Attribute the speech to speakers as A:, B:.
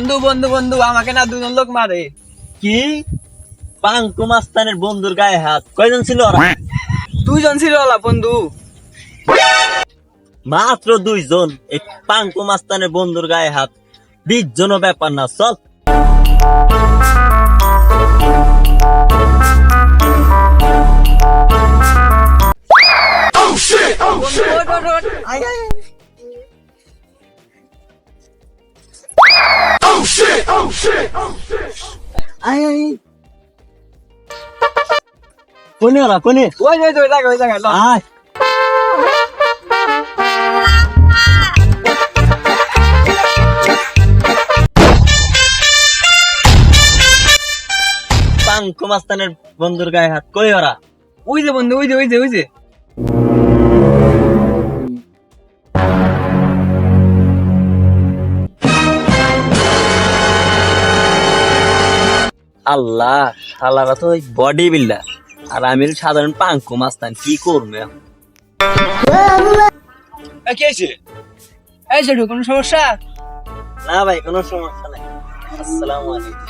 A: বন্ধু বন্ধু বন্ধু আমাকে না দুজন লোক মারে।
B: কি? পাঙ্কু মাস্তানের বন্ধুর গায়ে হাত? কয়জন ছিল ওরা?
A: দুইজন ছিল ওলা বন্ধু।
B: মাত্র 2 জন? এই পাঙ্কু মাস্তানের বন্ধুর গায়ে হাত? 20 জনও ব্যাপার না, চল।
A: বন্ধু, ওঠ, ওঠ, ওঠ। আয়, আয়, আয়। আয়, আয়।
B: কোনে ওরা, কোনে?
A: ওই যে, ওই জায়গায়, ওই জায়গায়, ল।
B: আয়। পাঙ্কু মাস্তানের বন্ধুর গায়ে হাত, কই ওরা?
A: ওই যে বন্ধু, ওই যে, ওই যে, ওই যে।
B: আল্লাহ, শালারা তো বডি বিল্ডার আর আমি হলো সাধারণ পাঙ্কু মাস্তান, কি করবো এখন?
A: কি হয়েছে? এই সেটু কোনো সমস্যা?
B: না ভাই, কোনো সমস্যা নাই। আসসালামু আলাইকুম।